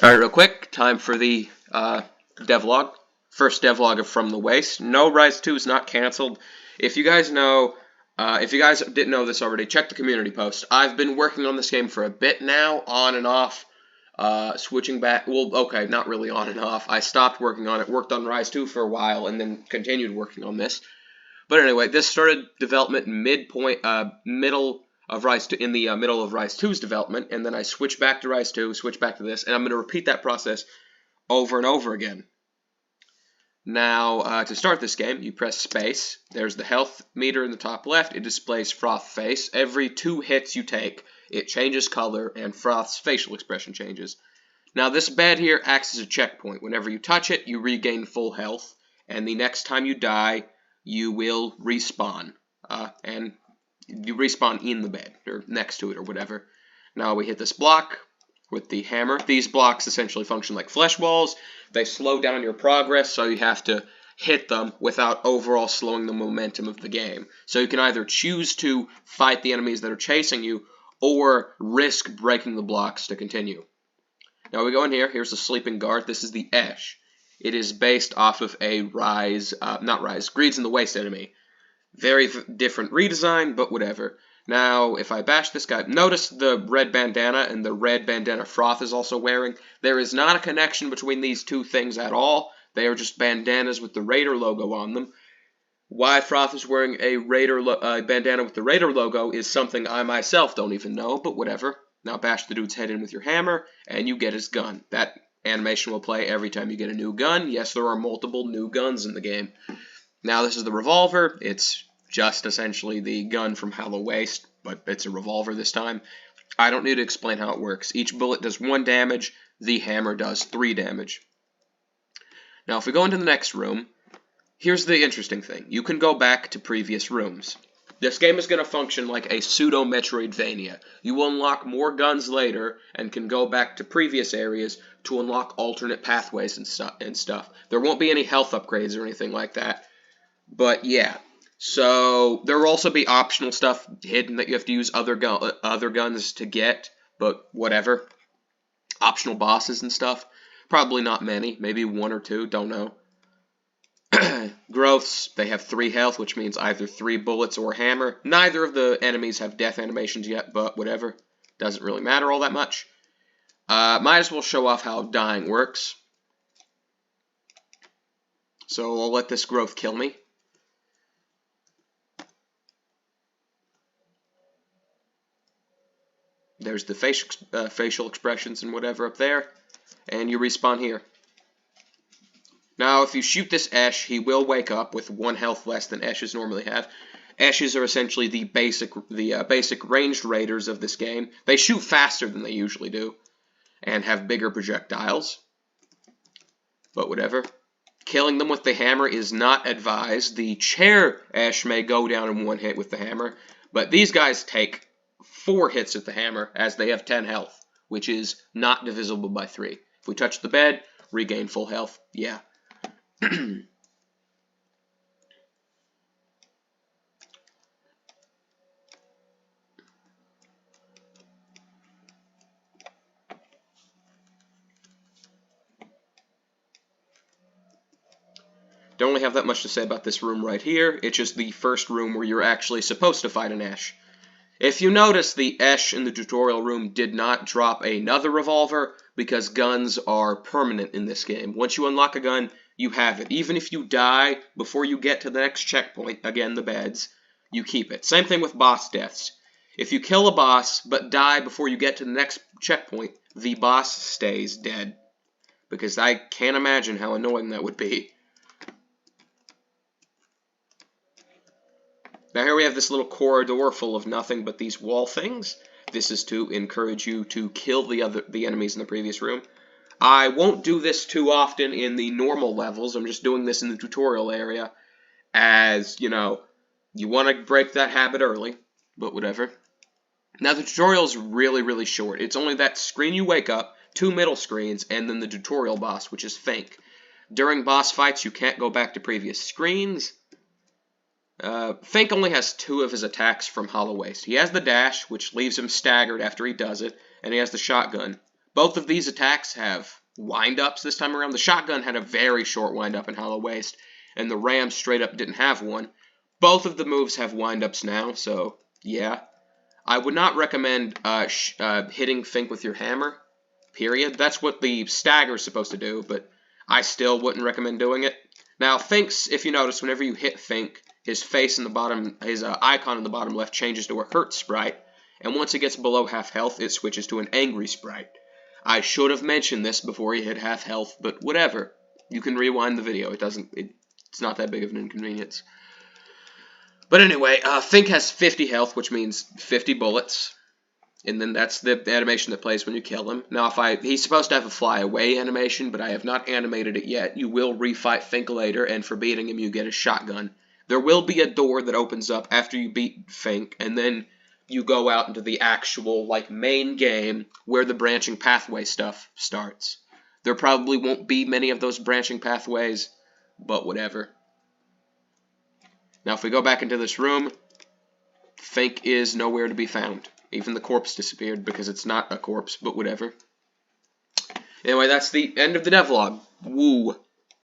Alright, real quick, time for the devlog. First devlog From the Waste. No, Rise 2 is not canceled. If you guys didn't know this already, check the community post. I've been working on this game for a bit now, on and off, switching back, well, okay, not really on and off. I stopped working on it, worked on Rise 2 for a while, and then continued working on this. But anyway, this started development middle of Rise 2, in the middle of Rise 2's development, and then I switched back to Rise 2, switched back to this, and I'm going to repeat that process over and over again. Now, to start this game, you press space. There's the health meter in the top left. It displays Froth face. Every 2 hits you take, it changes color, and Froth's facial expression changes. Now, this bed here acts as a checkpoint. Whenever you touch it, you regain full health, and the next time you die, you will respawn, and you respawn in the bed, or next to it, or whatever. Now we hit this block with the hammer. These blocks essentially function like flesh walls. They slow down your progress, so you have to hit them without overall slowing the momentum of the game. So you can either choose to fight the enemies that are chasing you, or risk breaking the blocks to continue. Now we go in here. Here's the sleeping guard. This is the Esh. It is based off of a Greeds in the Waste enemy. Very different redesign, but whatever. Now, if I bash this guy, notice the red bandana and the red bandana Froth is also wearing. There is not a connection between these two things at all. They are just bandanas with the Raider logo on them. Why Froth is wearing a bandana with the Raider logo is something I myself don't even know, but whatever. Now bash the dude's head in with your hammer, and you get his gun. That animation will play every time you get a new gun. Yes, there are multiple new guns in the game. Now this is the revolver. It's just essentially the gun from Hollow Waste, but it's a revolver this time. I don't need to explain how it works. Each bullet does 1 damage. The hammer does 3 damage. Now if we go into the next room, here's the interesting thing. You can go back to previous rooms. This game is going to function like a pseudo-Metroidvania. You will unlock more guns later and can go back to previous areas to unlock alternate pathways and stuff. There won't be any health upgrades or anything like that. But yeah, so there will also be optional stuff hidden that you have to use other guns to get, but whatever. Optional bosses and stuff. Probably not many, maybe 1 or 2, don't know. Growths, they have 3 health, which means either 3 bullets or hammer. Neither of the enemies have death animations yet, but whatever. Doesn't really matter all that much. Might as well show off how dying works. So I'll let this growth kill me. There's the facial expressions and whatever up there. And you respawn here. Now, if you shoot this Esh, he will wake up with 1 health less than Eshes normally have. Eshes are essentially the basic ranged raiders of this game. They shoot faster than they usually do, and have bigger projectiles. But whatever. Killing them with the hammer is not advised. The chair Esh may go down in 1 hit with the hammer, but these guys take 4 hits with the hammer, as they have 10 health, which is not divisible by 3. If we touch the bed, regain full health. Yeah. Don't really have that much to say about this room right here. It's just the first room where you're actually supposed to fight an Esh. If you notice, the Esh in the tutorial room did not drop another revolver, because guns are permanent in this game. Once you unlock a gun, you have it. Even if you die before you get to the next checkpoint, again, the beds, you keep it. Same thing with boss deaths. If you kill a boss, but die before you get to the next checkpoint, the boss stays dead. Because I can't imagine how annoying that would be. Now here we have this little corridor full of nothing but these wall things. This is to encourage you to kill the enemies in the previous room. I won't do this too often in the normal levels. I'm just doing this in the tutorial area, as, you know, you want to break that habit early, but whatever. Now the tutorial is really, really short. It's only that screen you wake up, 2 middle screens, and then the tutorial boss, which is Fink. During boss fights, you can't go back to previous screens. Fink only has 2 of his attacks from Hollow Waste. He has the dash, which leaves him staggered after he does it, and he has the shotgun. Both of these attacks have wind-ups this time around. The shotgun had a very short wind-up in Hollow Waste, and the ram straight up didn't have one. Both of the moves have wind-ups now, so yeah. I would not recommend hitting Fink with your hammer, period. That's what the stagger is supposed to do, but I still wouldn't recommend doing it. Now, Fink's, if you notice, whenever you hit Fink, his face in the bottom, his icon in the bottom left changes to a hurt sprite, and once it gets below half health, it switches to an angry sprite. I should have mentioned this before he hit half health, but whatever. You can rewind the video. It's not that big of an inconvenience. But anyway, Fink has 50 health, which means 50 bullets. And then that's the animation that plays when you kill him. Now, he's supposed to have a fly away animation, but I have not animated it yet. You will refight Fink later, and for beating him, you get a shotgun. There will be a door that opens up after you beat Fink, and then you go out into the actual, main game where the branching pathway stuff starts. There probably won't be many of those branching pathways, but whatever. Now, if we go back into this room, Fink is nowhere to be found. Even the corpse disappeared because it's not a corpse, but whatever. Anyway, that's the end of the devlog. Woo.